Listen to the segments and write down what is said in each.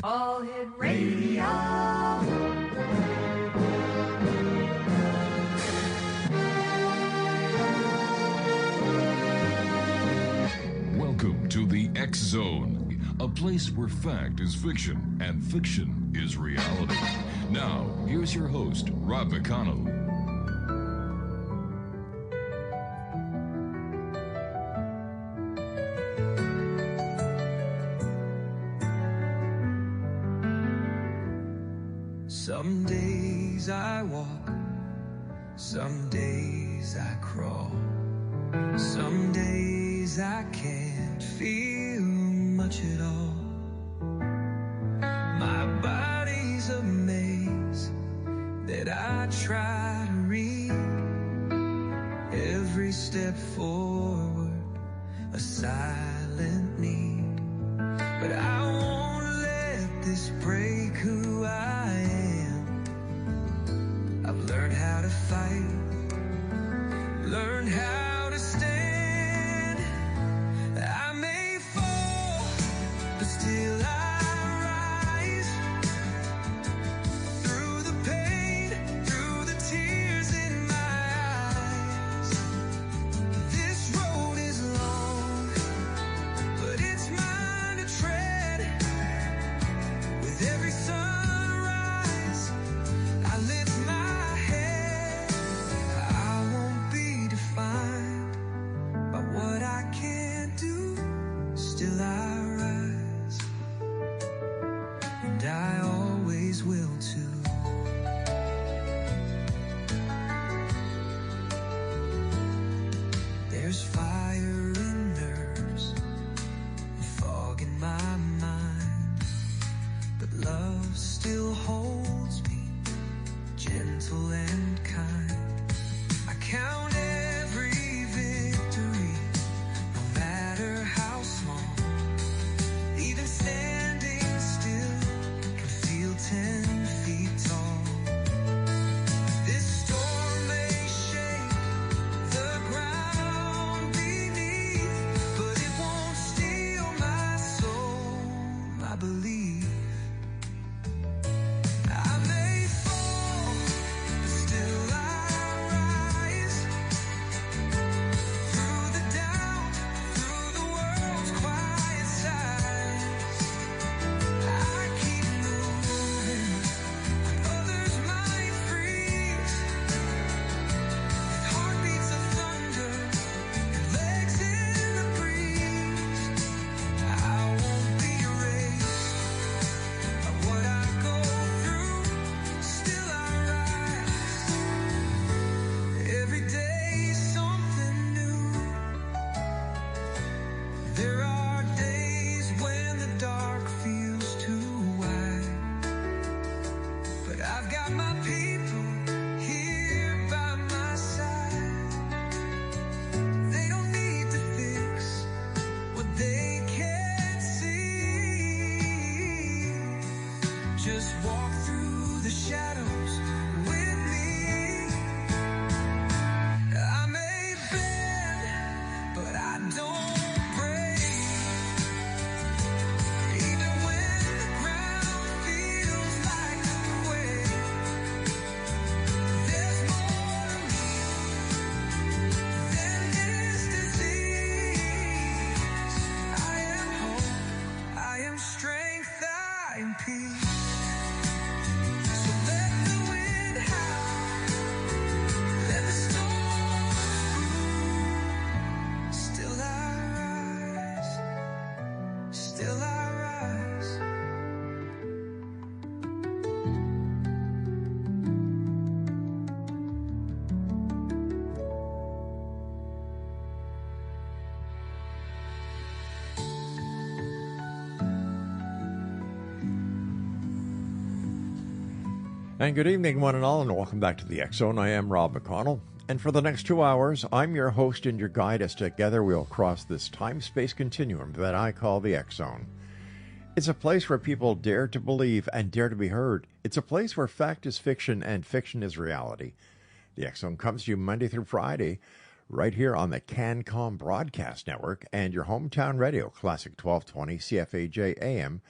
All Hit Radio. Welcome to the X Zone, a place where fact is fiction and fiction is reality. Now, here's your host, Rob McConnell. Some days I walk, some days I crawl, some days I can't feel much at all. My body's a maze that I try to read. Every step forward, a silent need. But I won't let this break who I am. I've learned how to fight, learned how to stand. I may fall, but still I rise. Through the pain, through the tears in my eyes. This road is long, but it's mine to tread. With every sunrise, I lift my head. I won't be defined by what I can't do. Still I rise, and I always will too. There's fire in nerves, fog in my mind, but love still holds me, gentle and kind. I count every victory, no matter how small. Even standing still can feel 10 feet tall. This storm may shake the ground beneath, but it won't steal my soul, my belief. I may fall, but still I rise. Through the doubt, through the world's quiet sighs, I keep moving. Others might freeze with heartbeats of thunder and legs in the breeze. I won't be erased by what I go through. Still I rise. Every day something new. There are days when the dark feels too wide, but I've got my people here by my side. They don't need to fix what they can't see. Just walk through the shadows with me. I may bend, but I don't break. Even when the ground feels like a quake, there's more to me than this disease. I am hope, I am strength, I am peace. So let the wind howl, let the storm brew. Still I rise, still I rise. And good evening, one and all, and welcome back to the X Zone. I am Rob McConnell, and for the next 2 hours, I'm your host and your guide as together we'll cross this time-space continuum that I call the X Zone. It's a place where people dare to believe and dare to be heard. It's a place where fact is fiction and fiction is reality. The X Zone comes to you Monday through Friday, right here on the CanCom Broadcast Network and your hometown radio, Classic 1220 CFAJ AM.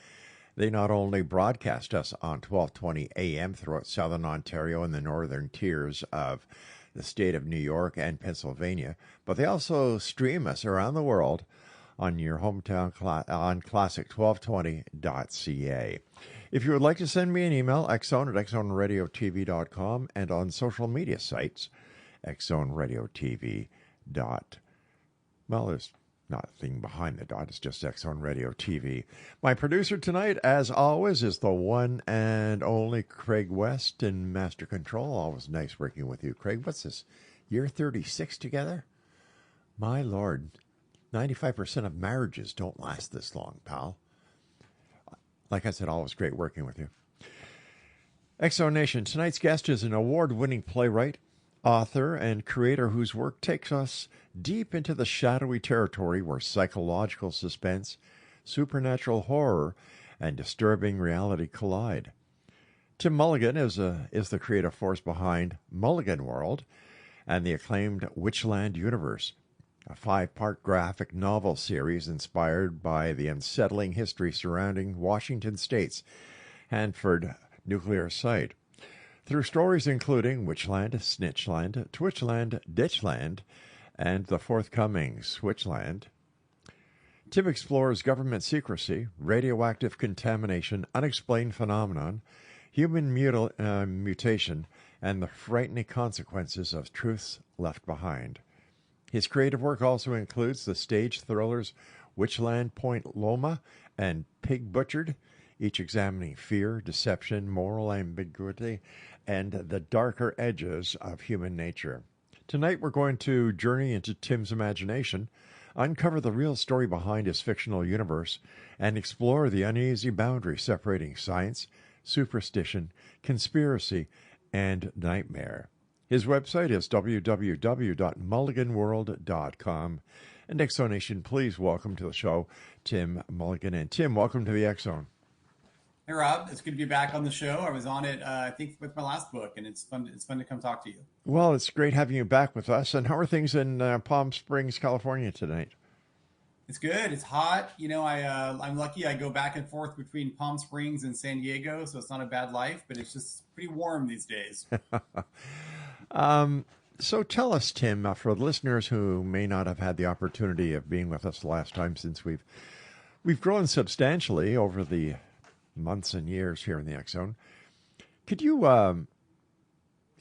They not only broadcast us on 1220 AM throughout southern Ontario and the northern tiers of the state of New York and Pennsylvania, but they also stream us around the world on your hometown on classic1220.ca. If you would like to send me an email, xzone@xzoneradiotv.com, and on social media sites, xzoneradiotv. Well, there's nothing behind the dot. It's just X-Zone Radio TV. My producer tonight, as always, is the one and only Craig West in Master Control. Always nice working with you, Craig. What's this, year 36 together? My Lord, 95% of marriages don't last this long, pal. Like I said, always great working with you. X-Zone Nation, tonight's guest is an award-winning playwright, author, and creator whose work takes us deep into the shadowy territory where psychological suspense, supernatural horror, and disturbing reality collide. Tim Mulligan is the creative force behind Mulligan World and the acclaimed Witchland universe, a 5-part graphic novel series inspired by the unsettling history surrounding Washington State's Hanford nuclear site. Through stories including Witchland, Snitchland, Twitchland, Ditchland, and the forthcoming Switchland, Tim explores government secrecy, radioactive contamination, unexplained phenomenon, human mutation, and the frightening consequences of truths left behind. His creative work also includes the stage thrillers Witchland, Point Loma, and Pig Butchered, each examining fear, deception, moral ambiguity, and the darker edges of human nature. Tonight we're going to journey into Tim's imagination, uncover the real story behind his fictional universe, and explore the uneasy boundary separating science, superstition, conspiracy, and nightmare. His website is www.mulliganworld.com. And X-Zone Nation, please welcome to the show Tim Mulligan. And Tim, welcome to the X-Zone. Hey Rob, it's good to be back on the show. I was on it, I think, with my last book, and it's fun to come talk to you. Well, it's great having you back with us. And how are things in Palm Springs, California tonight? It's good. It's hot. You know, I'm lucky. I go back and forth between Palm Springs and San Diego, so it's not a bad life. But it's just pretty warm these days. So tell us, Tim, for the listeners who may not have had the opportunity of being with us the last time, since we've grown substantially over the months and years here in the X-Zone. Could you can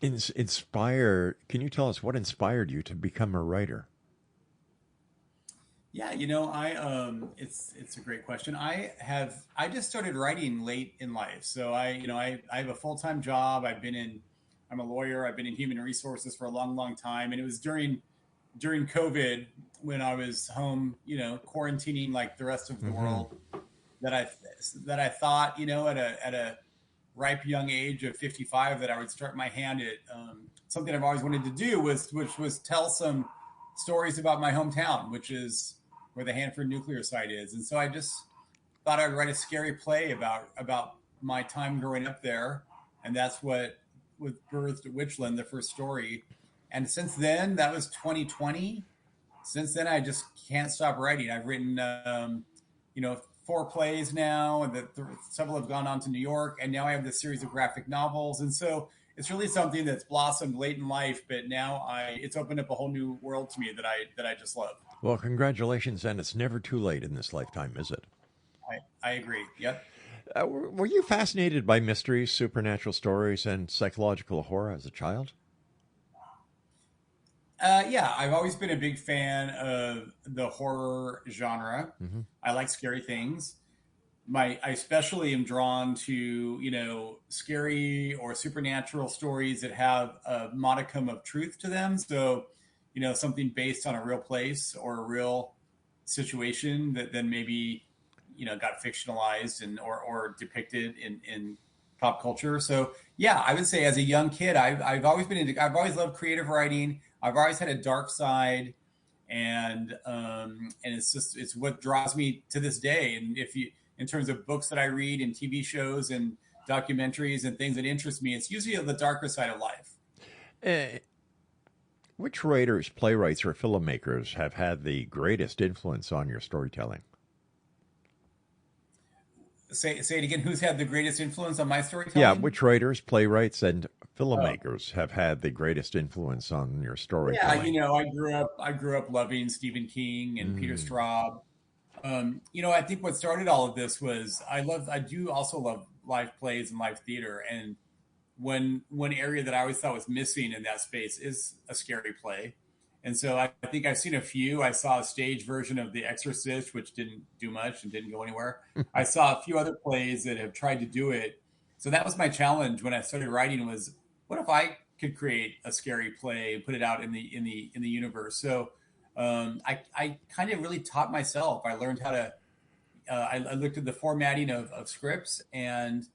you tell us what inspired you to become a writer? Yeah, you know, it's a great question. I just started writing late in life. So I have a full-time job. I'm a lawyer. I've been in human resources for a long, long time. And it was during COVID when I was home, quarantining like the rest of the world, that I thought, at a ripe young age of 55, that I would start my hand at something I've always wanted to do, which was tell some stories about my hometown, which is where the Hanford nuclear site is. And so I just thought I'd write a scary play about my time growing up there. And that's what birthed Witchland, the first story. And since then, that was 2020. Since then, I just can't stop writing. I've written, 4 plays now, and several have gone on to New York, and now I have this series of graphic novels. And so it's really something that's blossomed late in life, but now it's opened up a whole new world to me that I just love. Well, congratulations, and it's never too late in this lifetime, is it? I agree. Yep. Were you fascinated by mysteries, supernatural stories, and psychological horror as a child? Yeah, I've always been a big fan of the horror genre. Mm-hmm. I like scary things. I especially am drawn to, scary or supernatural stories that have a modicum of truth to them. So, something based on a real place or a real situation that then maybe, got fictionalized or depicted in pop culture. So yeah, I would say as a young kid, I've always loved creative writing. I've always had a dark side, and it's what draws me to this day. And in terms of books that I read and TV shows and documentaries and things that interest me, it's usually the darker side of life. Which writers, playwrights, or filmmakers have had the greatest influence on your storytelling? Say it again. Who's had the greatest influence on my storytelling? Yeah, which writers, playwrights, and filmmakers have had the greatest influence on your storytelling? Yeah, I grew up loving Stephen King and Peter Straub. I think what started all of this was I do also love live plays and live theater. And one area that I always thought was missing in that space is a scary play. And so I think I've seen a few. I saw a stage version of The Exorcist, which didn't do much and didn't go anywhere. I saw a few other plays that have tried to do it. So that was my challenge when I started writing was, what if I could create a scary play and put it out in the universe? So I kind of really taught myself. I learned how to, I looked at the formatting of scripts, and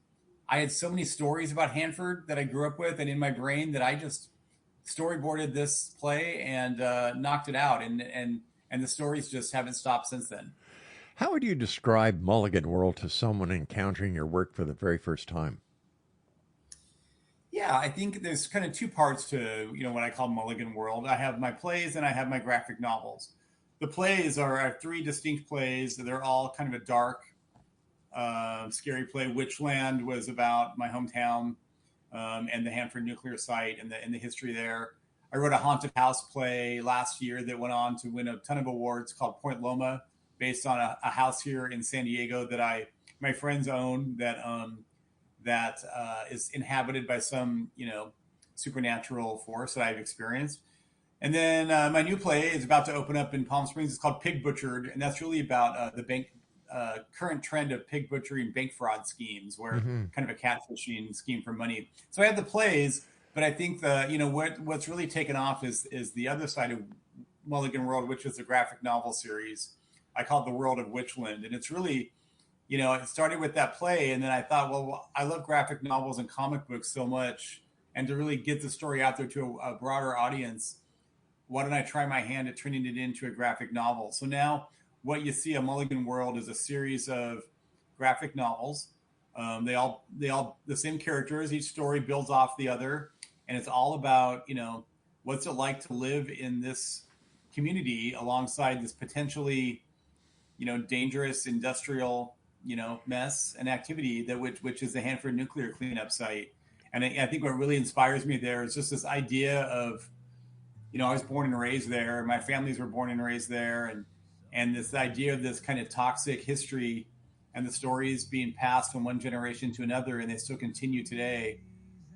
I had so many stories about Hanford that I grew up with and in my brain that I just storyboarded this play and knocked it out. And the stories just haven't stopped since then. How would you describe Mulligan World to someone encountering your work for the very first time? Yeah, I think there's kind of two parts to, what I call Mulligan World. I have my plays and I have my graphic novels. The plays I have three distinct plays. They're all kind of a dark, scary play. Witchland was about my hometown and the Hanford nuclear site and the history there. I wrote a haunted house play last year that went on to win a ton of awards called Point Loma, based on a house here in San Diego that my friends own that is inhabited by some, supernatural force that I've experienced. And then my new play is about to open up in Palm Springs. It's called Pig Butchered, and that's really about the bank current trend of pig butchery bank fraud schemes, where kind of a catfishing scheme for money. So I have the plays, but I think what's really taken off is the other side of Mulligan World, which is the graphic novel series. I call it The World of Witchland, and it's really, it started with that play, and then I thought, well, I love graphic novels and comic books so much, and to really get the story out there to a broader audience, why don't I try my hand at turning it into a graphic novel? So now what you see at Mulligan World is a series of graphic novels. They all the same characters. Each story builds off the other, and it's all about, what's it like to live in this community alongside this potentially, dangerous industrial, mess and activity which is the Hanford nuclear cleanup site. And I think what really inspires me there is just this idea of, I was born and raised there. My families were born and raised there, and this idea of this kind of toxic history and the stories being passed from one generation to another, and they still continue today.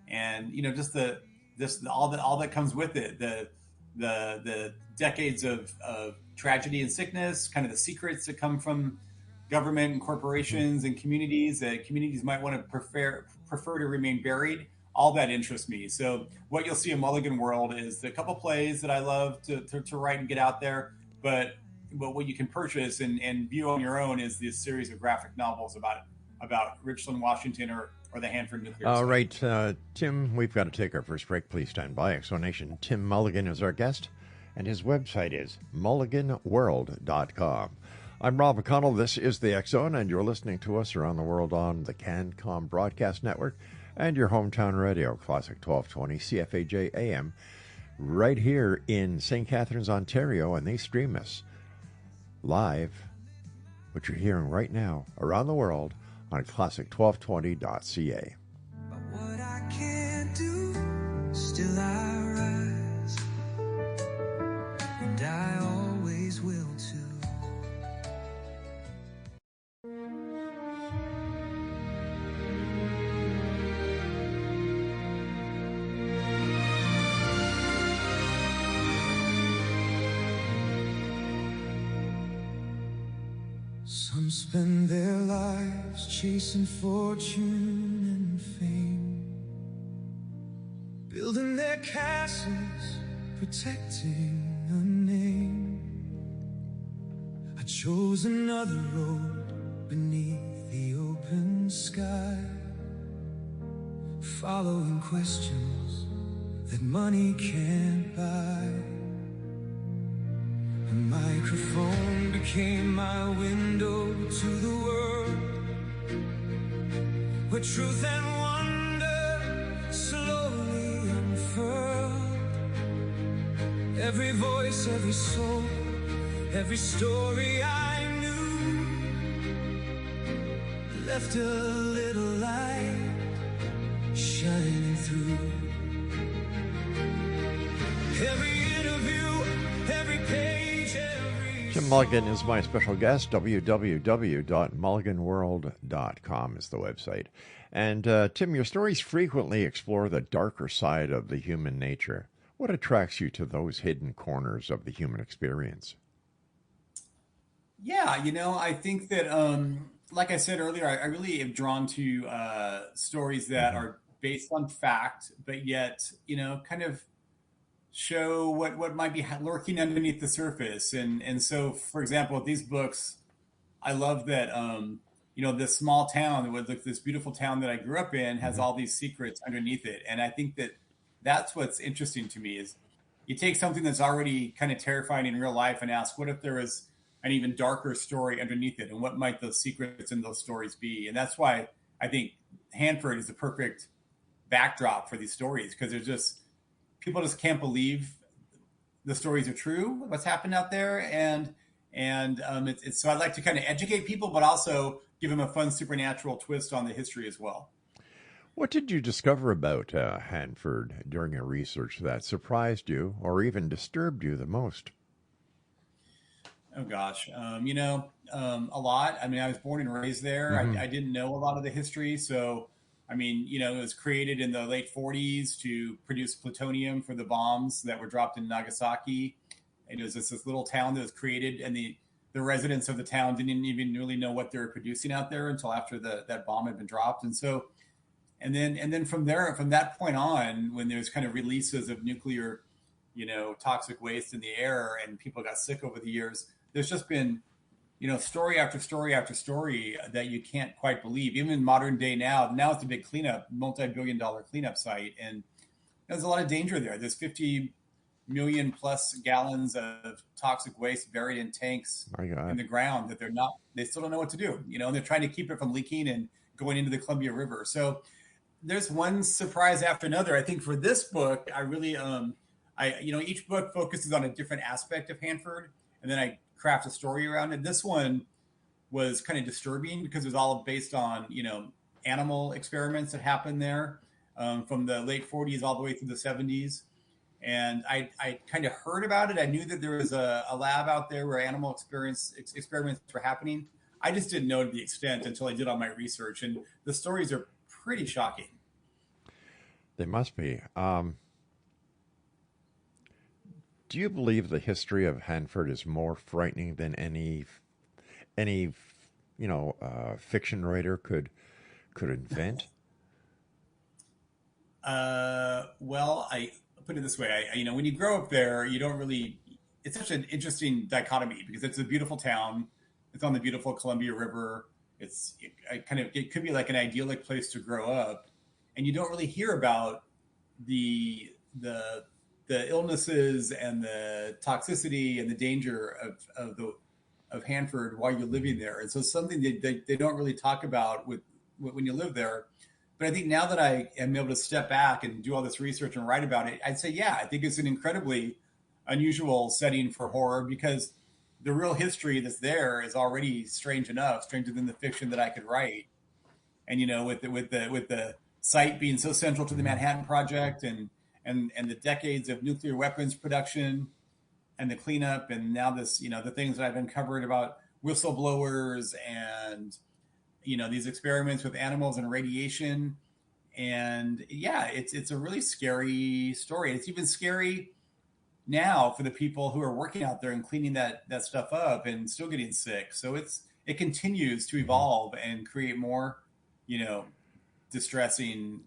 And just all that comes with it, the decades of tragedy and sickness, kind of the secrets that come from government and corporations and communities that communities might want to prefer to remain buried. All that interests me. So what you'll see in Mulligan World is the couple plays that I love to write and get out there, but what you can purchase and view on your own is this series of graphic novels about Richland, Washington, or the Hanford nuclear site. All right, Tim, we've got to take our first break. Please stand by. Explanation. Tim Mulligan is our guest, and his website is mulliganworld.com. I'm Rob McConnell. This is the X-Zone, and you're listening to us around the world on the CanCom Broadcast Network and your hometown radio, Classic 1220 CFAJ AM, right here in St. Catharines, Ontario, and they stream us live, what you're hearing right now, around the world on classic1220.ca. But what I can't do, still I rise, and I always will too. Some spend their lives chasing fortune and fame, building their castles, protecting a name. I chose another road beneath the open sky, following questions that money can't buy. A microphone became my window to the world, where truth and wonder slowly unfurled. Every voice, every soul, every story I knew left a little light shining through. Every interview, every page, every Tim Mulligan is my special guest. www.mulliganworld.com is the website. And Tim, your stories frequently explore the darker side of the human nature. What attracts you to those hidden corners of the human experience? Yeah, I think that, like I said earlier, I really am drawn to stories that are based on fact, but yet, kind of show what might be lurking underneath the surface. And so, for example, with these books, I love that, this small town, with this beautiful town that I grew up in, has all these secrets underneath it. And I think that that's what's interesting to me is you take something that's already kind of terrifying in real life and ask, what if there was an even darker story underneath it? And what might those secrets in those stories be? And that's why I think Hanford is the perfect backdrop for these stories, because there's just, people just can't believe the stories are true, what's happened out there. And it's so I'd like to kind of educate people, but also give them a fun supernatural twist on the history as well. What did you discover about Hanford during your research that surprised you or even disturbed you the most? Oh gosh, a lot. I mean, I was born and raised there. I didn't know a lot of the history, so it was created in the late 40s to produce plutonium for the bombs that were dropped in Nagasaki. It was this little town that was created, and the residents of the town didn't even really know what they were producing out there until after that bomb had been dropped. And so, and then from that point on, when there's kind of releases of nuclear, toxic waste in the air, and people got sick over the years, there's just been, story after story after story that you can't quite believe. Even in modern day now it's a big cleanup, multi-billion-dollar cleanup site, and there's a lot of danger there. There's 50 million plus gallons of toxic waste buried in tanks in the ground that they still don't know what to do, and they're trying to keep it from leaking and going into the Columbia River. So there's one surprise after another. I think for this book, I really, each book focuses on a different aspect of Hanford, and then I craft a story around it. This one was kind of disturbing because it was all based on, animal experiments that happened there from the late 40s all the way through the 70s. And I kind of heard about it. I knew that there was a lab out there where animal experiments were happening. I just didn't know to the extent until I did all my research. And the stories are pretty shocking. They must be. Do you believe the history of Hanford is more frightening than any fiction writer could invent? Well, I put it this way. When you grow up there, you don't really, it's such an interesting dichotomy because it's a beautiful town. It's on the beautiful Columbia River. It could be like an idyllic place to grow up, and you don't really hear about the illnesses and the toxicity and the danger of Hanford while you're living there. And so something they don't really talk about when you live there. But I think now that I am able to step back and do all this research and write about it, I'd say, yeah, I think it's an incredibly unusual setting for horror because the real history that's there is already strange enough, stranger than the fiction that I could write. And, with the site being so central to the Manhattan Project and the decades of nuclear weapons production and the cleanup, and now this, the things that I've uncovered about whistleblowers and, these experiments with animals and radiation. And yeah, it's a really scary story. It's even scary now for the people who are working out there and cleaning that stuff up and still getting sick. So it continues to evolve and create more, distressing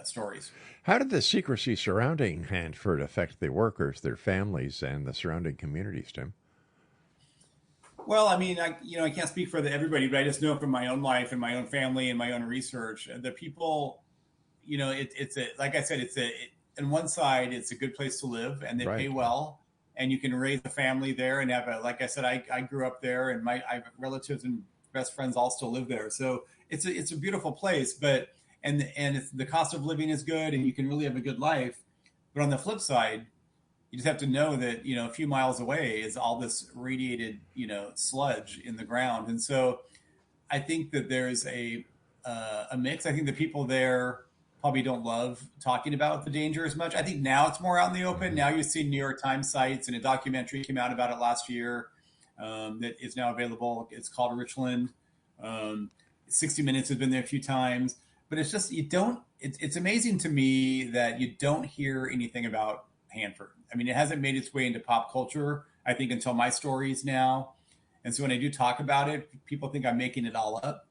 stories. How did the secrecy surrounding Hanford affect the workers, their families, and the surrounding communities, Tim? Well, I can't speak for everybody, but I just know from my own life and my own family and my own research, the people, like I said, on one side, it's a good place to live and they pay well, and you can raise a family there and like I said, I grew up there, and I have relatives and best friends all still live there. So it's a beautiful place, but the cost of living is good and you can really have a good life. But on the flip side, You just have to know that, a few miles away is all this radiated, sludge in the ground. And so I think that there's a mix. I think the people there probably don't love talking about the danger as much. I think now it's more out in the open. Now you see New York Times sites, and a documentary came out about it last year that is now available. It's called Richland. 60 Minutes has been there a few times, but it's just, it's amazing to me that you don't hear anything about Hanford. I mean, it hasn't made its way into pop culture, I think, until my stories now. And so when I do talk about it, people think I'm making it all up.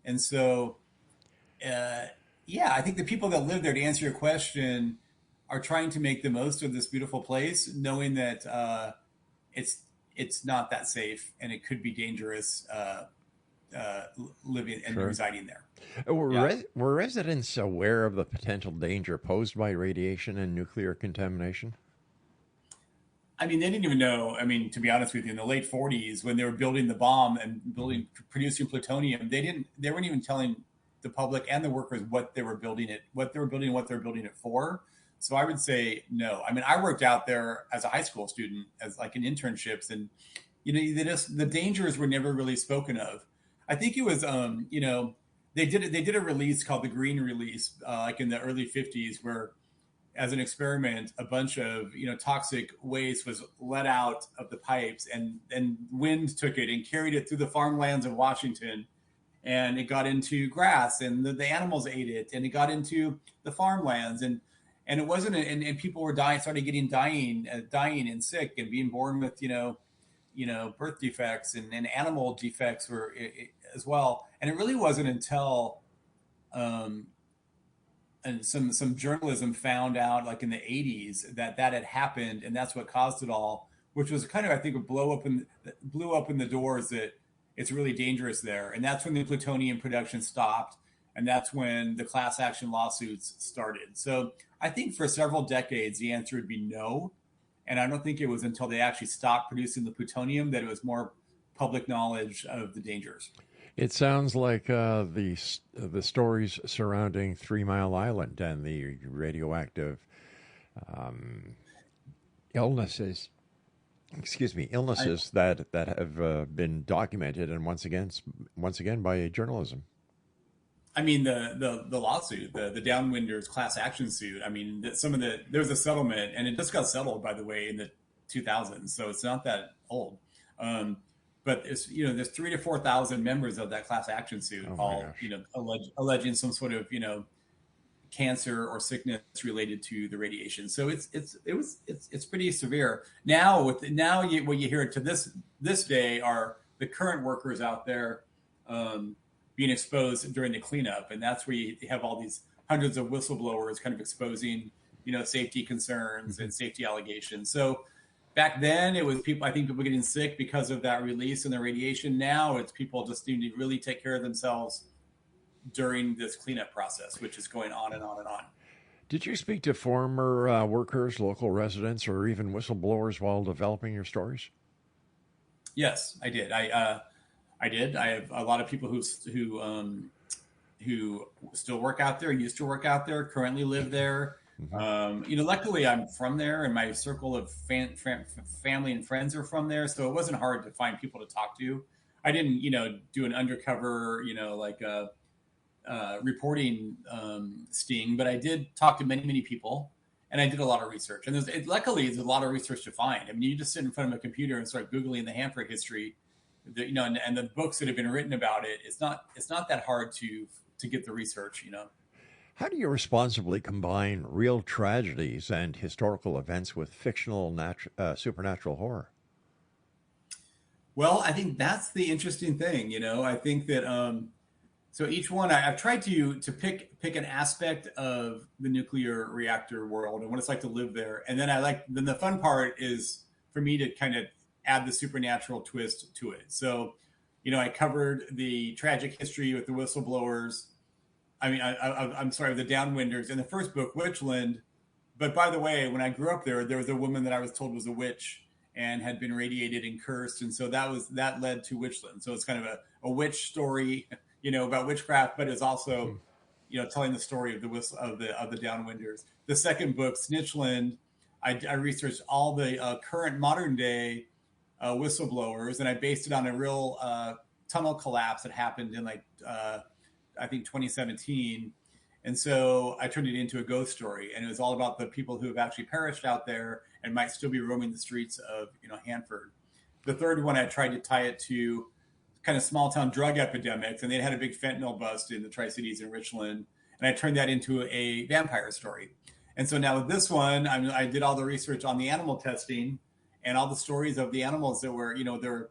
And so, I think the people that live there, to answer your question, are trying to make the most of this beautiful place, knowing that it's not that safe and it could be dangerous living and residing there. Were residents aware of the potential danger posed by radiation and nuclear contamination? I mean, they didn't even know. I mean, to be honest with you, in the late 40s, when they were building the bomb and producing plutonium, they weren't even telling the public and the workers what they were building it for. So I would say no. I mean, I worked out there as a high school student, as like in internships, and the dangers were never really spoken of. I think it was, they did a release called the Green Release, like in the early 50s, where, as an experiment, a bunch of toxic waste was let out of the pipes, and wind took it and carried it through the farmlands of Washington, and it got into grass, and the animals ate it, and it got into the farmlands, and it wasn't, and people were dying and sick and being born with birth defects and animal defects were as well. And it really wasn't until and some journalism found out, like in the 80s, that had happened, and that's what caused it all, which was kind of, I think, blew open the doors that it's really dangerous there. And that's when the plutonium production stopped, and that's when the class action lawsuits started. So I think for several decades the answer would be no, and I don't think it was until they actually stopped producing the plutonium that it was more public knowledge of the dangers. It sounds like the stories surrounding 3 Mile Island and the radioactive illnesses that have been documented, and once again by journalism. I mean, the lawsuit, the Downwinders class action suit. I mean, there's a settlement, and it just got settled, by the way, in the 2000s, so it's not that old. But it's, there's 3,000 to 4,000 members of that class action suit, alleging some sort of, cancer or sickness related to the radiation. So it's pretty severe. Now what you hear to this day are the current workers out there being exposed during the cleanup, and that's where you have all these hundreds of whistleblowers kind of exposing, safety concerns and safety allegations. So back then, it was people getting sick because of that release and the radiation. Now it's people just need to really take care of themselves during this cleanup process, which is going on and on and on. Did you speak to former workers, local residents, or even whistleblowers while developing your stories? Yes, I did. I did. I have a lot of people who still work out there, used to work out there, currently live there. Mm-hmm. Luckily I'm from there, and my circle of family and friends are from there. So it wasn't hard to find people to talk to. I didn't, do an undercover, reporting sting, but I did talk to many, many people, and I did a lot of research. And luckily there's a lot of research to find. I mean, you just sit in front of a computer and start Googling the Hanford history, and the books that have been written about it. It's not that hard to get the research, How do you responsibly combine real tragedies and historical events with fictional supernatural horror? Well, I think that's the interesting thing. I think that so each one, I've tried to pick an aspect of the nuclear reactor world and what it's like to live there, and then the fun part is for me to kind of add the supernatural twist to it. So, I covered the tragic history with the whistleblowers. I mean, I'm sorry, the Downwinders in the first book, Witchland. But by the way, when I grew up there was a woman that I was told was a witch and had been radiated and cursed, and so that led to Witchland. So it's kind of a witch story, about witchcraft, but it's also, telling the story of the Downwinders. The second book, Snitchland, I researched all the current modern day whistleblowers, and I based it on a real tunnel collapse that happened in I think 2017. And so I turned it into a ghost story, and it was all about the people who have actually perished out there and might still be roaming the streets of Hanford. The third one, I tried to tie it to kind of small town drug epidemics, and they had a big fentanyl bust in the Tri-Cities in Richland, and I turned that into a vampire story. And so now with this one, I did all the research on the animal testing and all the stories of the animals that were, there were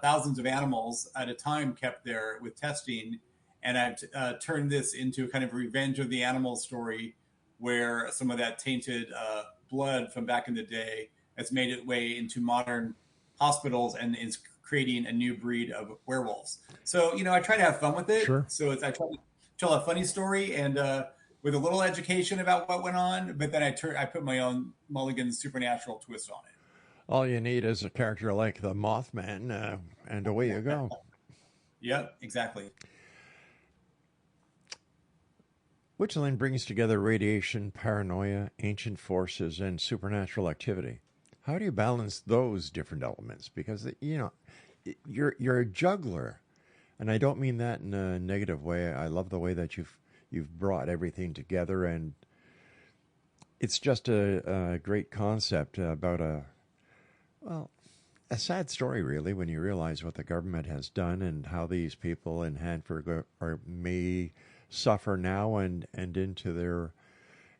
thousands of animals at a time kept there with testing. And I've turned this into kind of a revenge of the animals story, where some of that tainted blood from back in the day has made its way into modern hospitals and is creating a new breed of werewolves. So, I try to have fun with it. Sure. So I try to tell a funny story and with a little education about what went on, but then I put my own Mulligan supernatural twist on it. All you need is a character like the Mothman, and away you go. Yep, exactly. Witchland brings together radiation, paranoia, ancient forces, and supernatural activity. How do you balance those different elements? Because, you're a juggler, and I don't mean that in a negative way. I love the way that you've brought everything together, and it's just a great concept about a sad story, really, when you realize what the government has done and how these people in Hanford may suffer now and into their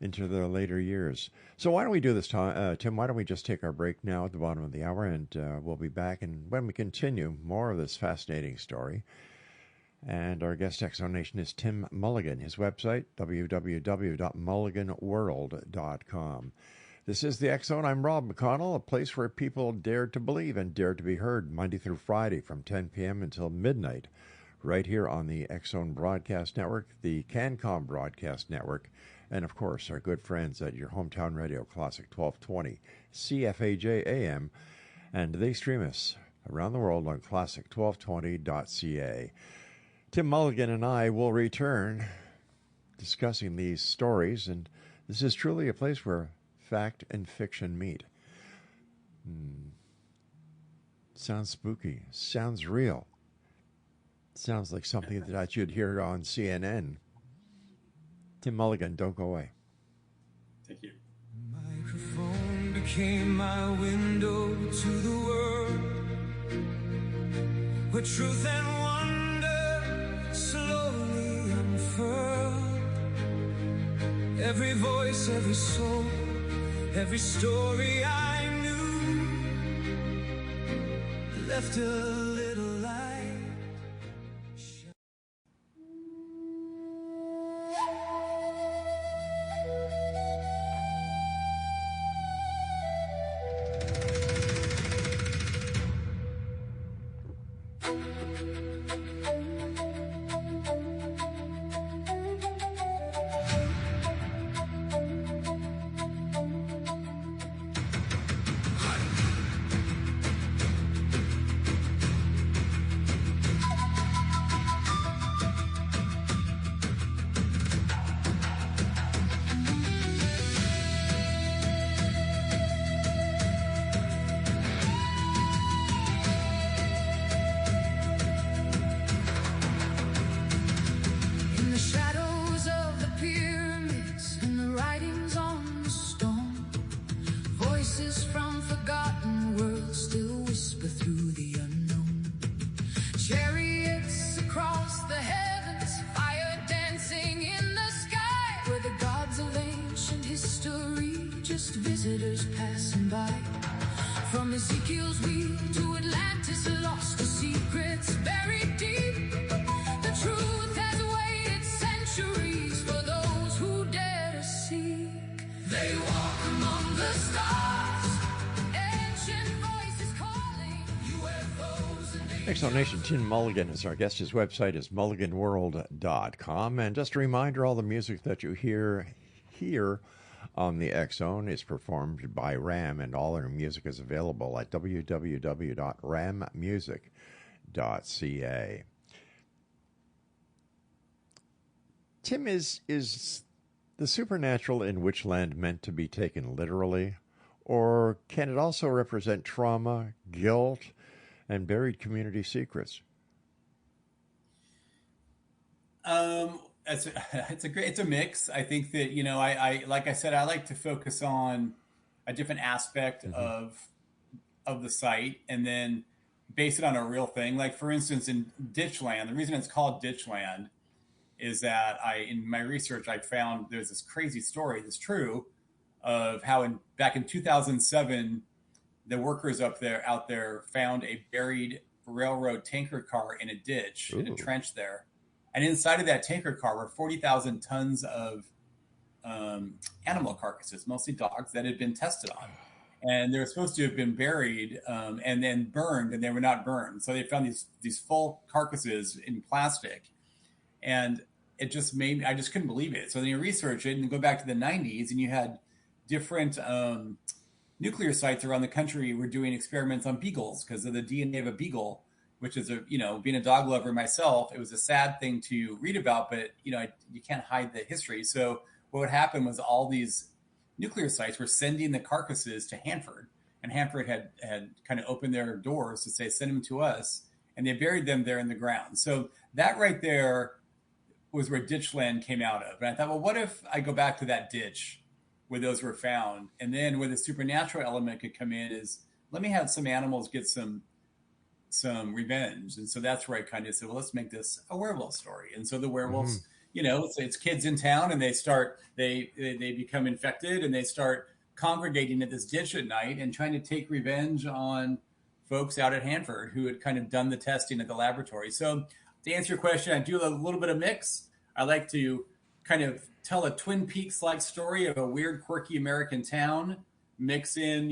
later years. So why don't we do this, Tim? Why don't we just take our break now at the bottom of the hour, and we'll be back, and when we continue, more of this fascinating story. And our guest exonation is Tim Mulligan. His website, www.mulliganworld.com. This is the X Zone. I'm Rob McConnell, a place where people dare to believe and dare to be heard, Monday through Friday from 10 p.m. until midnight, right here on the X Zone Broadcast Network, the CanCom Broadcast Network, and, of course, our good friends at your hometown radio, Classic 1220, CFAJ AM, and they stream us around the world on classic1220.ca. Tim Mulligan and I will return discussing these stories, and this is truly a place where fact and fiction meet. Sounds spooky. Sounds real. Sounds like something that you'd hear on CNN. Tim Mulligan, don't go away. Thank you. Microphone became my window to the world, where truth and wonder slowly unfurled. Every voice, every soul, every story I knew left a little light. Visitors passing by, from Ezekiel's wheel to Atlantis, lost the secrets buried deep. The truth has waited centuries for those who dare to seek. They walk among the stars, ancient voices calling, UFOs and Explanation. Tim Mulligan is our guest. His website is mulliganworld.com. And just a reminder, all the music that you hear here on the X Zone is performed by Ram, and all their music is available at www.rammusic.ca. Tim, is the supernatural in Witchland meant to be taken literally, Or can it also represent trauma, guilt, and buried community secrets? It's a mix. I think that, I like I said, I like to focus on a different aspect of the site and then base it on a real thing. Like, for instance, in Ditchland, the reason it's called Ditchland is that in my research, I found there's this crazy story that's true of how back in 2007, the workers out there found a buried railroad tanker car in a ditch, in a trench there. And inside of that tanker car were 40,000 tons of animal carcasses, mostly dogs, that had been tested on. And they were supposed to have been buried and then burned, and they were not burned. So they found these full carcasses in plastic. And it just I just couldn't believe it. So then you research it and go back to the 90s, and you had different nuclear sites around the country were doing experiments on beagles because of the DNA of a beagle, which is being a dog lover myself, it was a sad thing to read about, but you can't hide the history. So what would happen was all these nuclear sites were sending the carcasses to Hanford, and Hanford had kind of opened their doors to say, send them to us. And they buried them there in the ground. So that right there was where Ditchland came out of. And I thought, well, what if I go back to that ditch where those were found? And then where the supernatural element could come in is, let me have some animals get some revenge. And so that's where I kind of said, well, let's make this a werewolf story. And so the werewolves, it's kids in town, and they become infected, and they start congregating at this ditch at night and trying to take revenge on folks out at Hanford who had kind of done the testing at the laboratory. So to answer your question, I do a little bit of mix. I like to kind of tell a Twin Peaks-like story of a weird, quirky American town, mix in,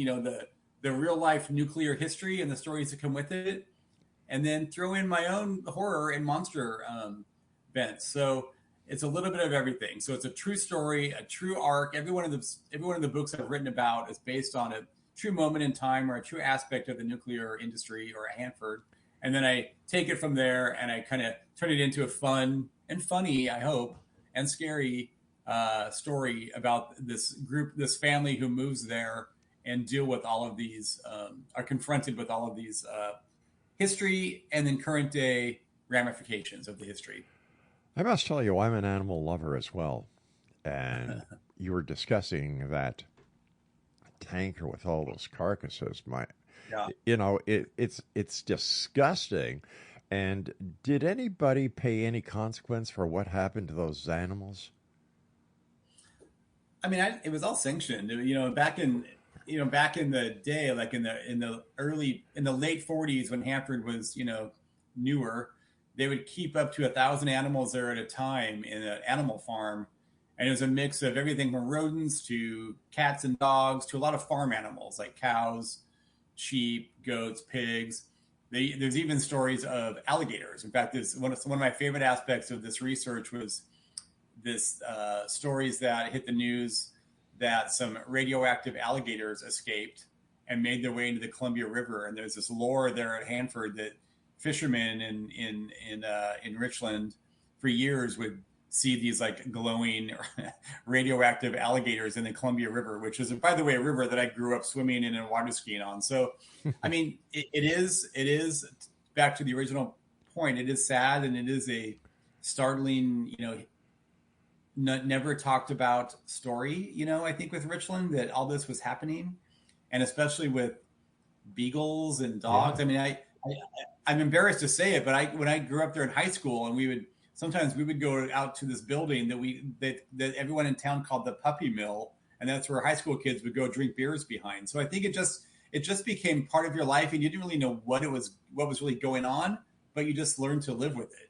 the real-life nuclear history and the stories that come with it, and then throw in my own horror and monster bents. So it's a little bit of everything. So it's a true story, a true arc. Every one of the books I've written about is based on a true moment in time or a true aspect of the nuclear industry or Hanford. And then I take it from there and I kind of turn it into a fun and funny, I hope, and scary story about this group, this family who moves there and deal with all of these, are confronted with all of these history and then current day ramifications of the history. I must tell you, I'm an animal lover as well. And you were discussing that tanker with all those carcasses. It's disgusting. And did anybody pay any consequence for what happened to those animals? I mean, it was all sanctioned. Back in the day, like in the late 40s when Hanford was newer, they would keep up to 1,000 animals there at a time in an animal farm. And it was a mix of everything from rodents to cats and dogs to a lot of farm animals like cows, sheep, goats, pigs. There's even stories of alligators. In fact, one of my favorite aspects of this research was this stories that hit the news that some radioactive alligators escaped and made their way into the Columbia River. And there's this lore there at Hanford that fishermen in Richland for years would see these like glowing radioactive alligators in the Columbia River, which is, by the way, a river that I grew up swimming in and water skiing on. So, I mean, it is back to the original point. It is sad, and it is a startling, never talked about story, I think with Richland, that all this was happening, and especially with beagles and dogs. Yeah. I mean, I'm embarrassed to say it, but when I grew up there in high school, and we would go out to this building that everyone in town called the Puppy Mill, and that's where high school kids would go drink beers behind. So I think it just became part of your life, and you didn't really know what was really going on, but you just learned to live with it,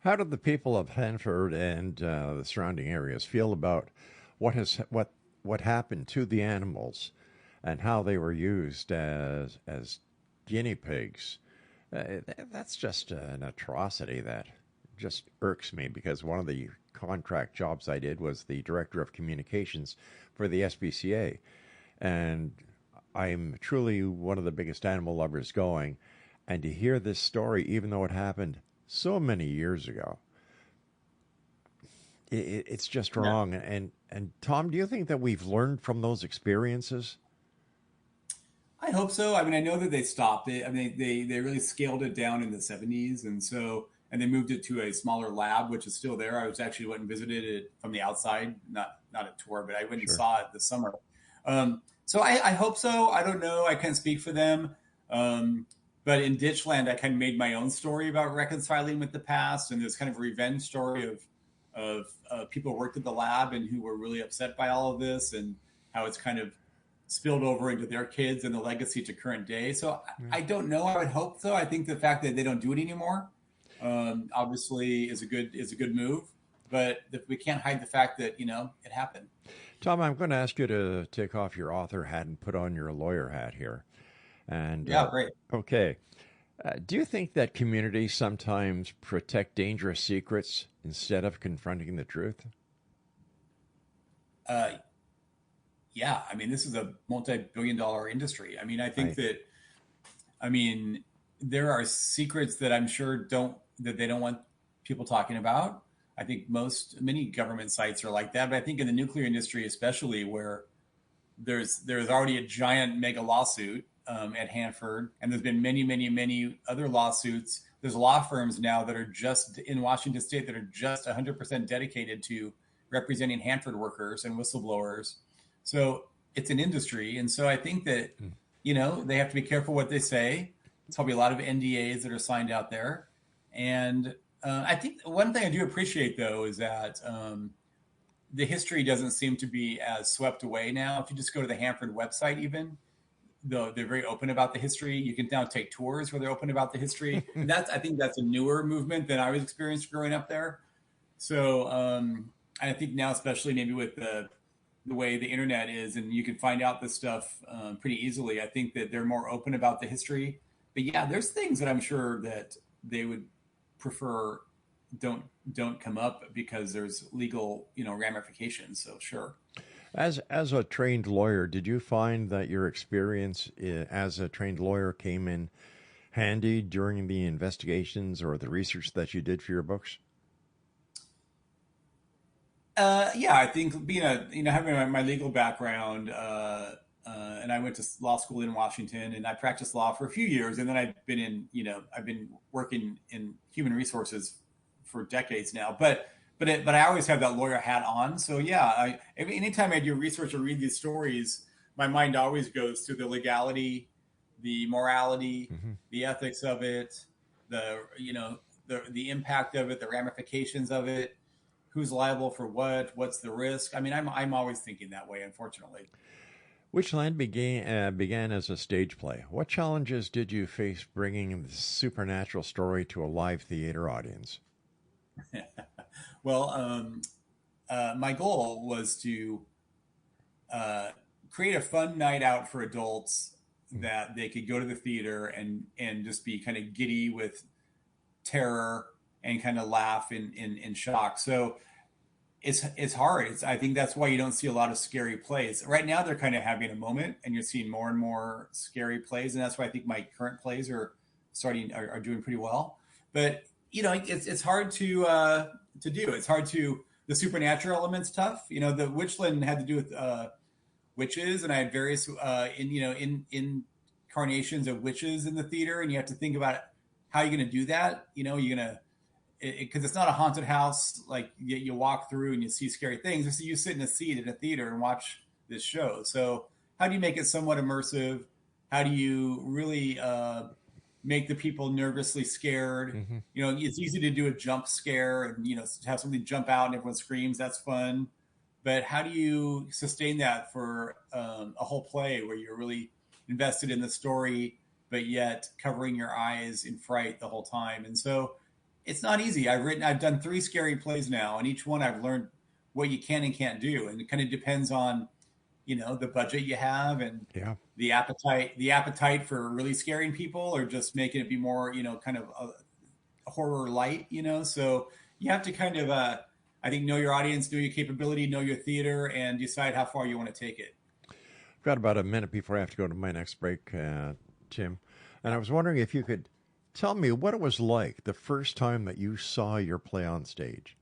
How did the people of Hanford and the surrounding areas feel about what happened to the animals and how they were used as guinea pigs? That's just an atrocity that just irks me, because one of the contract jobs I did was the director of communications for the SPCA, and I'm truly one of the biggest animal lovers going, and to hear this story, even though it happened so many years ago, it's just wrong. Yeah. And Tom, do you think that we've learned from those experiences? I hope so. I mean, I know that they stopped it. I mean, they really scaled it down in the 70s, and they moved it to a smaller lab, which is still there. I was actually went and visited it from the outside, not a tour, but I went and saw it this summer. So I hope so. I don't know. I can't speak for them. But in Ditchland, I kind of made my own story about reconciling with the past, and there's kind of a revenge story of people who worked at the lab and who were really upset by all of this, and how it's kind of spilled over into their kids and the legacy to current day. So I don't know. I would hope so. I think the fact that they don't do it anymore, obviously is a good move, but we can't hide the fact that, it happened. Tom, I'm going to ask you to take off your author hat and put on your lawyer hat here. And yeah, great. Okay. Do you think that communities sometimes protect dangerous secrets instead of confronting the truth? Yeah, I mean, this is a multi-billion-dollar industry. I mean, I think there are secrets that I'm sure that they don't want people talking about. I think many government sites are like that, but I think in the nuclear industry, especially, where there's already a giant mega lawsuit at Hanford, and there's been many, many, many other lawsuits. There's law firms now that are just in Washington State that are just 100% dedicated to representing Hanford workers and whistleblowers. So it's an industry. And so I think that, they have to be careful what they say. There's probably a lot of NDAs that are signed out there. And I think one thing I do appreciate, though, is that the history doesn't seem to be as swept away now. If you just go to the Hanford website, even though they're very open about the history, you can now take tours where they're open about the history. And I think that's a newer movement than I was experienced growing up there. So I think now, especially maybe with the way the internet is, and you can find out this stuff pretty easily, I think that they're more open about the history. But yeah, there's things that I'm sure that they would prefer don't come up because there's legal, ramifications. So sure. As a trained lawyer, did you find that your experience as a trained lawyer came in handy during the investigations or the research that you did for your books? Yeah, I think being having my legal background, and I went to law school in Washington, and I practiced law for a few years, and then I've been working in human resources for decades now. But I always have that lawyer hat on. So yeah, anytime I do research or read these stories, my mind always goes to the legality, the morality, the ethics of it, the impact of it, the ramifications of it. Who's liable for what? What's the risk? I mean, I'm always thinking that way, unfortunately. Witchland began as a stage play. What challenges did you face bringing the supernatural story to a live theater audience? Well, my goal was to create a fun night out for adults that they could go to the theater and just be kind of giddy with terror and kind of laugh in shock. So it's hard. I think that's why you don't see a lot of scary plays. Right now, they're kind of having a moment, and you're seeing more and more scary plays, and that's why I think my current plays are doing pretty well. But it's hard to do. It's hard the supernatural element's tough. The Witchland had to do with witches, and I had various incarnations of witches in the theater, and you have to think about how you're going to do that. You're going to, because it's not a haunted house like you walk through and you see scary things. It's you sit in a seat at a theater and watch this show. So how do you make it somewhat immersive? How do you really make the people nervously scared? It's easy to do a jump scare and have something jump out and everyone screams. That's fun. But how do you sustain that for a whole play where you're really invested in the story, but yet covering your eyes in fright the whole time? And so it's not easy. I've done 3 scary plays now, and each one I've learned what you can and can't do. And it kind of depends on, the budget you have and the appetite for really scaring people, or just making it be more, kind of a horror light, So you have to kind of, I think, know your audience, know your capability, know your theater, and decide how far you want to take it. I've got about a minute before I have to go to my next break, Tim. And I was wondering if you could tell me what it was like the first time that you saw your play on stage.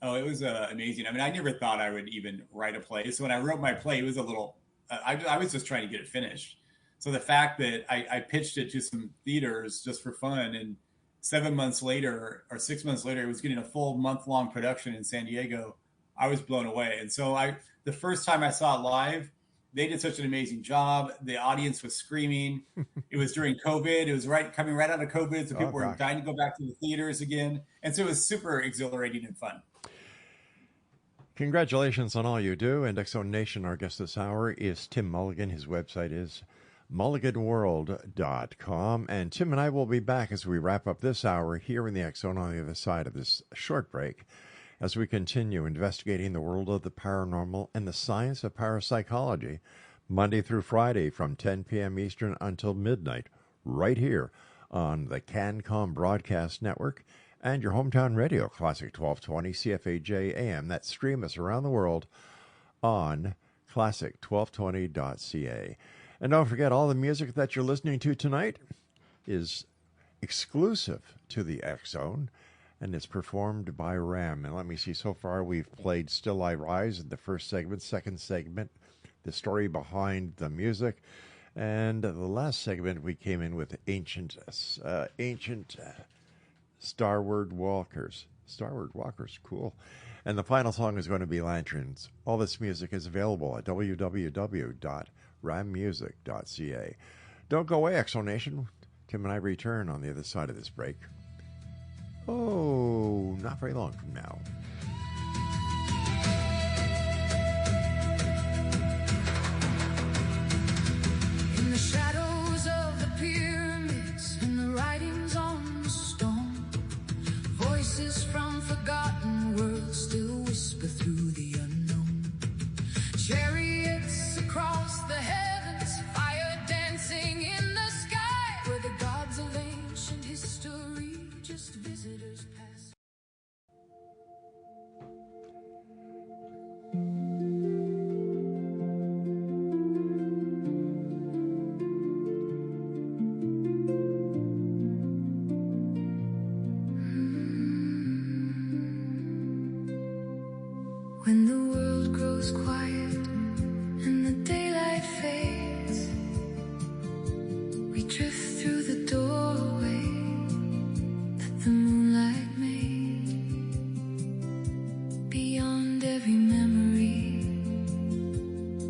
Oh, it was amazing. I mean, I never thought I would even write a play. So when I wrote my play, it was a little, I was just trying to get it finished. So the fact that I pitched it to some theaters just for fun, and 7 months later or 6 months later, it was getting a full month-long production in San Diego, I was blown away. And so the first time I saw it live, they did such an amazing job. The audience was screaming. It was during COVID. It was coming right out of COVID. So people were dying to go back to the theaters again. And so it was super exhilarating and fun. Congratulations on all you do. And X Zone Nation, our guest this hour is Tim Mulligan. His website is mulliganworld.com. And Tim and I will be back as we wrap up this hour here in the X Zone on the other side of this short break, as we continue investigating the world of the paranormal and the science of parapsychology, Monday through Friday from 10 p.m. Eastern until midnight, right here on the CanCom Broadcast Network and your hometown radio, Classic 1220 CFAJ AM, that stream us around the world on classic1220.ca. And don't forget, all the music that you're listening to tonight is exclusive to the X Zone, and it's performed by Ram. And let me see, so far we've played Still I Rise in the first segment, second segment, the story behind the music, and the last segment we came in with ancient Starward Walkers. Starward Walkers, cool. And the final song is going to be Lanterns. All this music is available at www.rammusic.ca. Don't go away, X Zone Nation. Tim and I return on the other side of this break. Oh, not very long from now. In the shadows of the pyramids and the writings on the stone, voices from forgotten worlds still whisper through the unknown. Chariots across the heavens, fire dancing in the sky, where the gods of ancient history just visitors pass. When the world grows quiet and the daylight fades, we drift through the doorway that the moonlight made. Beyond every memory,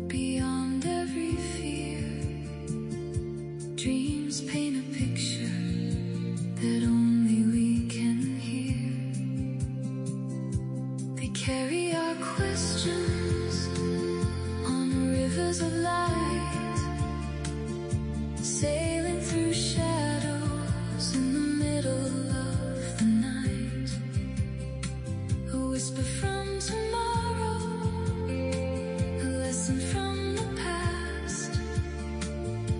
beyond every fear, dreams paint a picture that only we can hear. They carry our questions on rivers of light, sailing through shadows in the middle of the night. A whisper from tomorrow, a lesson from the past,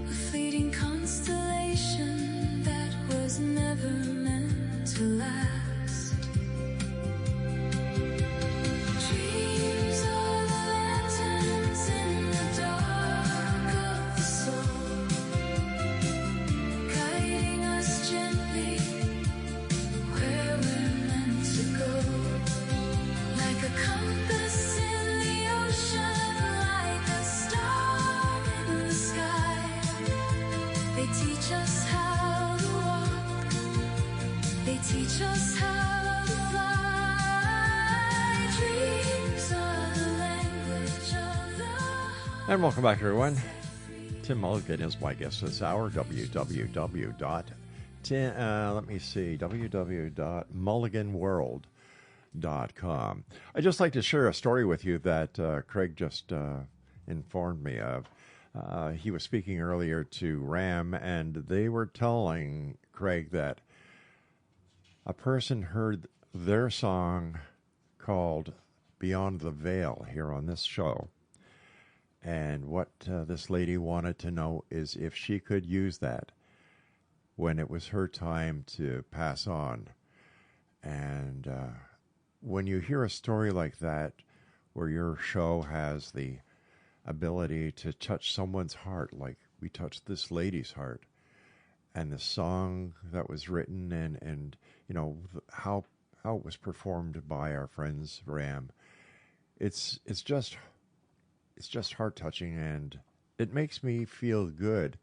a fleeting constellation that was never meant to last. Dreams are the lanterns in the dark of the soul, guiding us gently where we're meant to go. Like a compass in the ocean, like a star in the sky, they teach us how to walk, they teach us how to fly. Dreams are the language of the heart. And welcome back, everyone. Tim Mulligan is my guest this hour. www.mulliganworld.com. I'd just like to share a story with you that Craig just informed me of. He was speaking earlier to Ram, and they were telling Craig that a person heard their song called Beyond the Veil here on this show. And what this lady wanted to know is if she could use that when it was her time to pass on. And when you hear a story like that, where your show has the ability to touch someone's heart, like we touched this lady's heart, and the song that was written, and you know how it was performed by our friends Ram, it's just heart touching, and it makes me feel good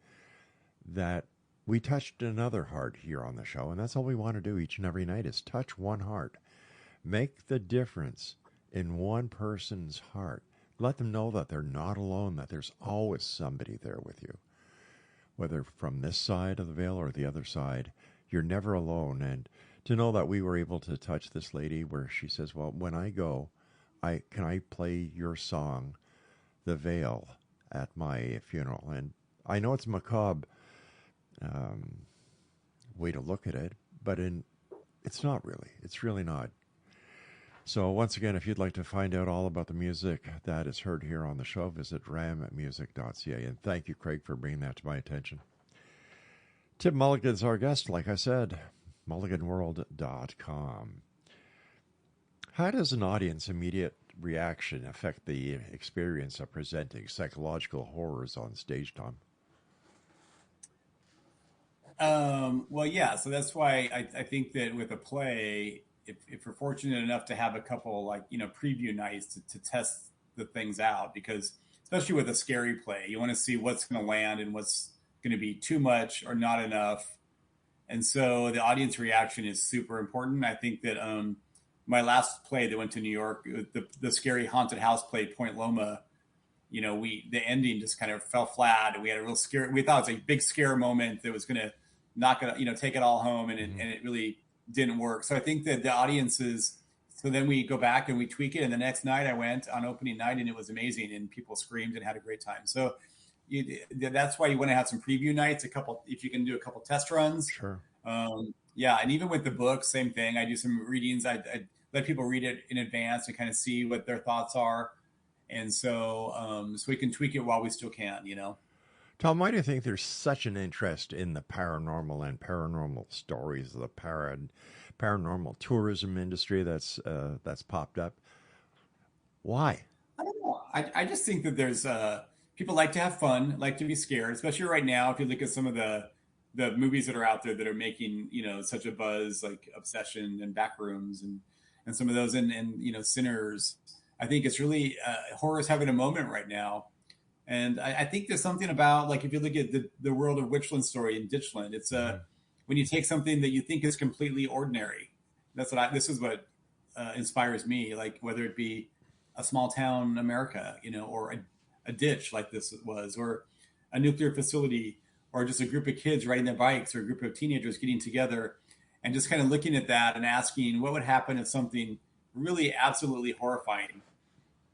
that we touched another heart here on the show, and that's all we want to do each and every night is touch one heart. Make the difference in one person's heart. Let them know that they're not alone, that there's always somebody there with you. Whether from this side of the veil or the other side, you're never alone. And to know that we were able to touch this lady where she says, well, when I go, can I play your song, The Veil, at my funeral? And I know it's macabre way to look at it, but it's not really. It's really not. So once again, if you'd like to find out all about the music that is heard here on the show, visit rammusic.ca. And thank you, Craig, for bringing that to my attention. Tim Mulligan is our guest, like I said, mulliganworld.com. How does an audience's immediate reaction affect the experience of presenting psychological horrors on stage, Tom? Well, yeah. So that's why I think that with a play, if we're fortunate enough to have a couple preview nights to test the things out, because especially with a scary play, you want to see what's going to land and what's going to be too much or not enough. And so the audience reaction is super important. I think that my last play that went to New York, the scary haunted house play, Point Loma, the ending just kind of fell flat. And we had a real scare. We thought it was a big scare moment that was going to knock it, take it all home. And it really didn't work. So I think that the audiences, so then we go back and we tweak it. And the next night I went on opening night and it was amazing. And people screamed and had a great time. So that's why you want to have some preview nights, if you can do a couple test runs. Sure. Yeah. And even with the book, same thing. I do some readings. I let people read it in advance and kind of see what their thoughts are. And so we can tweak it while we still can, Tom, why do you think there's such an interest in the paranormal and paranormal stories, the paranormal tourism industry that's popped up? Why? I don't know. I just think that there's people like to have fun, like to be scared, especially right now. If you look at some of the movies that are out there that are making, such a buzz, like Obsession and Backrooms and some of those and Sinners, I think it's really horror's having a moment right now. And I think there's something about, like, if you look at the world of Witchland story in Ditchland, it's when you take something that you think is completely ordinary. This is what inspires me, like whether it be a small town America, or a ditch like this was, or a nuclear facility, or just a group of kids riding their bikes, or a group of teenagers getting together and just kind of looking at that and asking what would happen if something really absolutely horrifying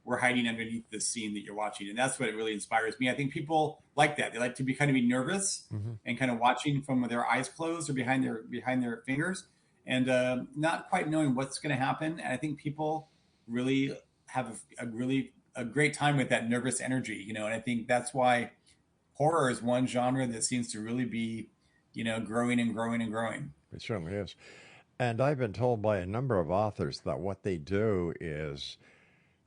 were hiding underneath this scene that you're watching. And that's what really inspires me. I think people like that. They like to be nervous and kind of watching from their eyes closed or behind their fingers and not quite knowing what's going to happen. And I think people really have a great time with that nervous energy, and I think that's why horror is one genre that seems to really be, growing and growing and growing. It certainly is. And I've been told by a number of authors that what they do is,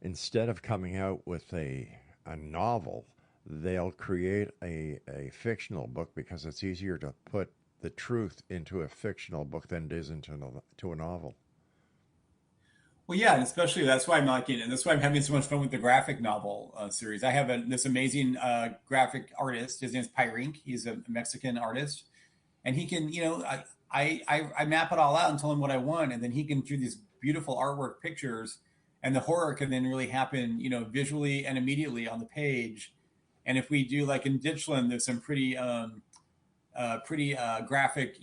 instead of coming out with a novel, they'll create a fictional book because it's easier to put the truth into a fictional book than it is into a novel. Well, yeah, and especially that's why I'm liking it. And that's why I'm having so much fun with the graphic novel series. I have this amazing graphic artist. His name's Pyrink. He's a Mexican artist. And he can, I map it all out and tell him what I want. And then he can do these beautiful artwork pictures. And the horror can then really happen, visually and immediately on the page. And if we do, like in Ditchland, there's some pretty graphic,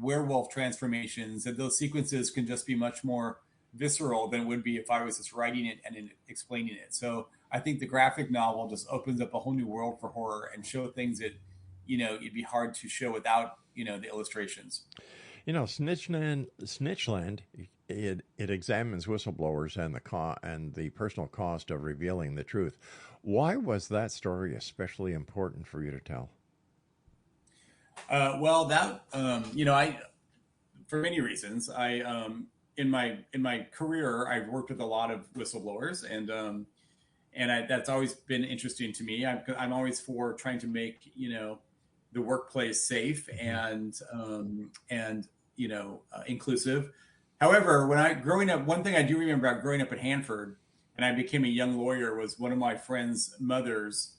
werewolf transformations. And those sequences can just be much more visceral than it would be if I was just writing it and then explaining it. So I think the graphic novel just opens up a whole new world for horror and show things that, it'd be hard to show without, the illustrations. Snitchland, it examines whistleblowers and the personal cost of revealing the truth. Why was that story especially important for you to tell? Well, that I for many reasons. In my career, I've worked with a lot of whistleblowers, and that's always been interesting to me. I'm always for trying to make the workplace safe and inclusive. However, growing up, one thing I do remember about growing up at Hanford, and I became a young lawyer, was one of my friend's mothers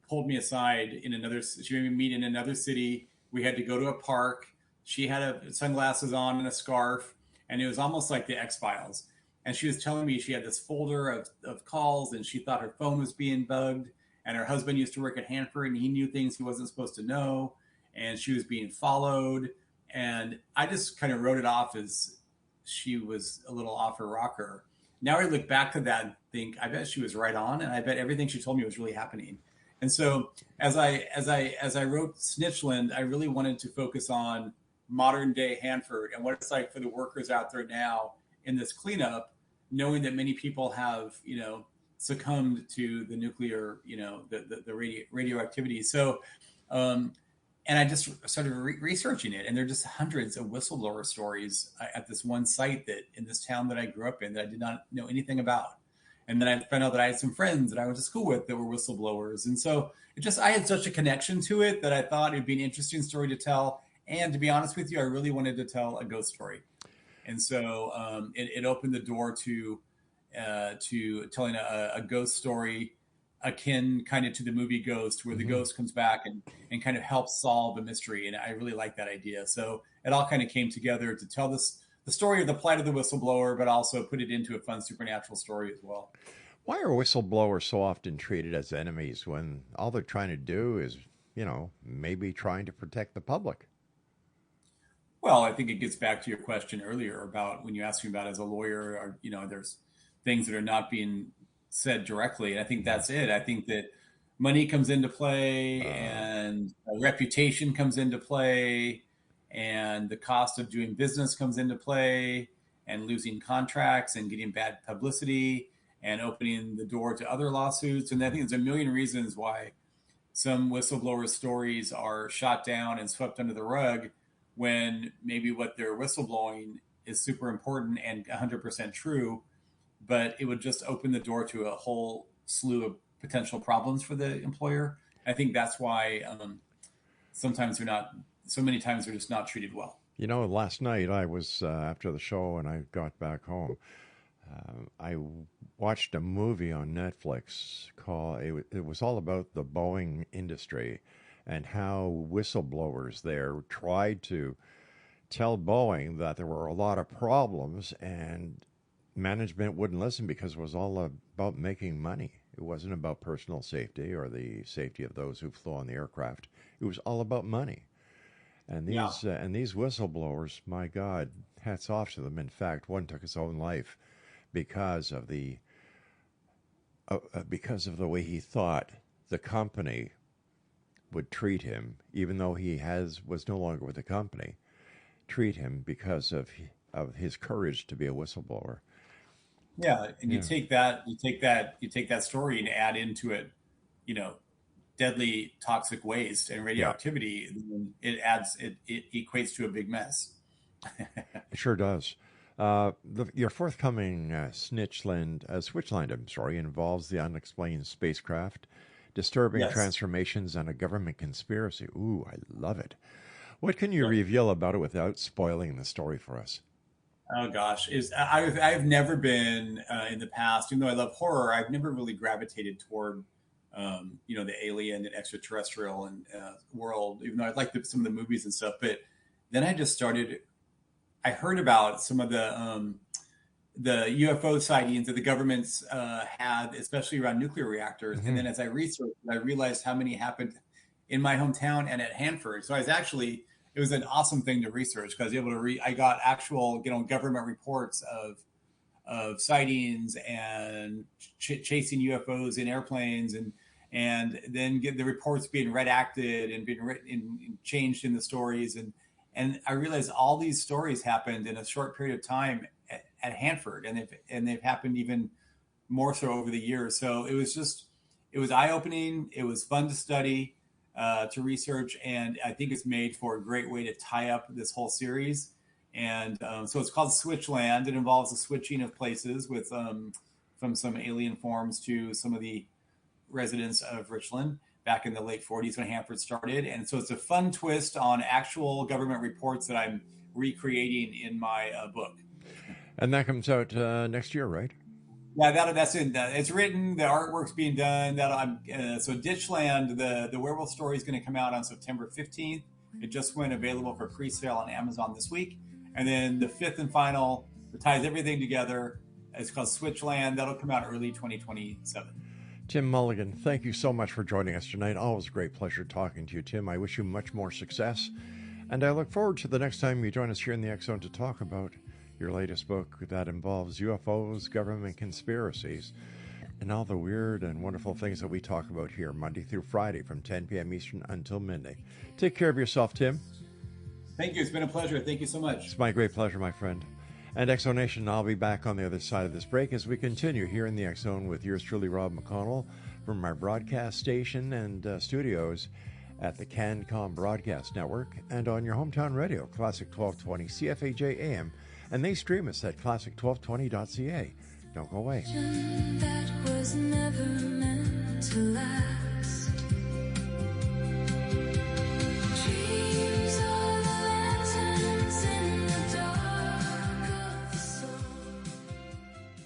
pulled me aside she made me meet in another city We had to go to a park. She had sunglasses on and a scarf, and it was almost like the X-Files. And she was telling me she had this folder of calls, and she thought her phone was being bugged. And her husband used to work at Hanford, and he knew things he wasn't supposed to know. And she was being followed. And I just kind of wrote it off as she was a little off her rocker. Now I look back to that and think, I bet she was right on, and I bet everything she told me was really happening. And so as I wrote Snitchland, I really wanted to focus on modern day Hanford and what it's like for the workers out there now in this cleanup, knowing that many people have, succumbed to the nuclear, the radioactivity. So, and I just started researching it, and there are just hundreds of whistleblower stories at this one site that in this town that I grew up in that I did not know anything about. And then I found out that I had some friends that I went to school with that were whistleblowers. And so I had such a connection to it that I thought it'd be an interesting story to tell. And to be honest with you, I really wanted to tell a ghost story. And so it opened the door to telling a ghost story akin kind of to the movie Ghost, where the ghost comes back and kind of helps solve a mystery. And I really like that idea. So it all kind of came together to tell the story of the plight of the whistleblower, but also put it into a fun supernatural story as well. Why are whistleblowers so often treated as enemies when all they're trying to do is, maybe trying to protect the public? Well, I think it gets back to your question earlier about when you asked me about as a lawyer, or, there's things that are not being said directly. And I think that's it. I think that money comes into play and reputation comes into play, and the cost of doing business comes into play, and losing contracts and getting bad publicity and opening the door to other lawsuits. And I think there's a million reasons why some whistleblower stories are shot down and swept under the rug, when maybe what they're whistleblowing is super important and 100% true, but it would just open the door to a whole slew of potential problems for the employer. I think that's why so many times they're just not treated well. Last night I was, after the show and I got back home, I watched a movie on Netflix called, it was all about the Boeing industry and how whistleblowers there tried to tell Boeing that there were a lot of problems, and management wouldn't listen because it was all about making money. It wasn't about personal safety or the safety of those who flew on the aircraft. It was all about money. And these whistleblowers, my God, hats off to them. In fact, one took his own life because of the way he thought the company would treat him, even though he was no longer with the company, treat him because of his courage to be a whistleblower. Yeah, and you take that story and add into it, deadly toxic waste and radioactivity. It equates to a big mess. It sure does. Your forthcoming Switchland, involves the unexplained spacecraft, disturbing transformations, and a government conspiracy. Ooh, I love it. What can you reveal about it without spoiling the story for us? Oh gosh, I've never been in the past, even though I love horror, I've never really gravitated toward the alien and extraterrestrial and world, even though I like some of the movies and stuff. But then I heard about some of the UFO sightings that the governments had, especially around nuclear reactors. And then as I researched, I realized how many happened in my hometown and at Hanford. So it was an awesome thing to research, because I was able to I got actual, government reports of sightings and chasing UFOs in airplanes, and then get the reports being redacted and being written and changed in the stories. And I realized all these stories happened in a short period of time at Hanford, and they've happened even more so over the years. So it was eye-opening. It was fun to study, to research, and I think it's made for a great way to tie up this whole series. And so it's called Switchland. It involves the switching of places with from some alien forms to some of the residents of Richland back in the late 40s when Hanford started. And so it's a fun twist on actual government reports that I'm recreating in my book. And that comes out next year, right? Yeah, that's in. It's written. The artwork's being done. So Ditchland, the werewolf story, is going to come out on September 15th, It just went available for pre-sale on Amazon this week. And then the fifth and final, that ties everything together, it's called Switchland. That'll come out early 2027. Tim Mulligan, thank you so much for joining us tonight. Always a great pleasure talking to you, Tim. I wish you much more success. And I look forward to the next time you join us here in the X Zone to talk about your latest book that involves UFOs, government conspiracies, and all the weird and wonderful things that we talk about here Monday through Friday from 10 p.m. Eastern until midnight. Take care of yourself, Tim. Thank you. It's been a pleasure. Thank you so much. It's my great pleasure, my friend. And X Zone Nation, I'll be back on the other side of this break as we continue here in the X Zone with yours truly, Rob McConnell, from our broadcast station and studios at the CanCom Broadcast Network and on your hometown radio, Classic 1220 CFAJ AM, and they stream us at classic1220.ca. Don't go away. That was never meant to last.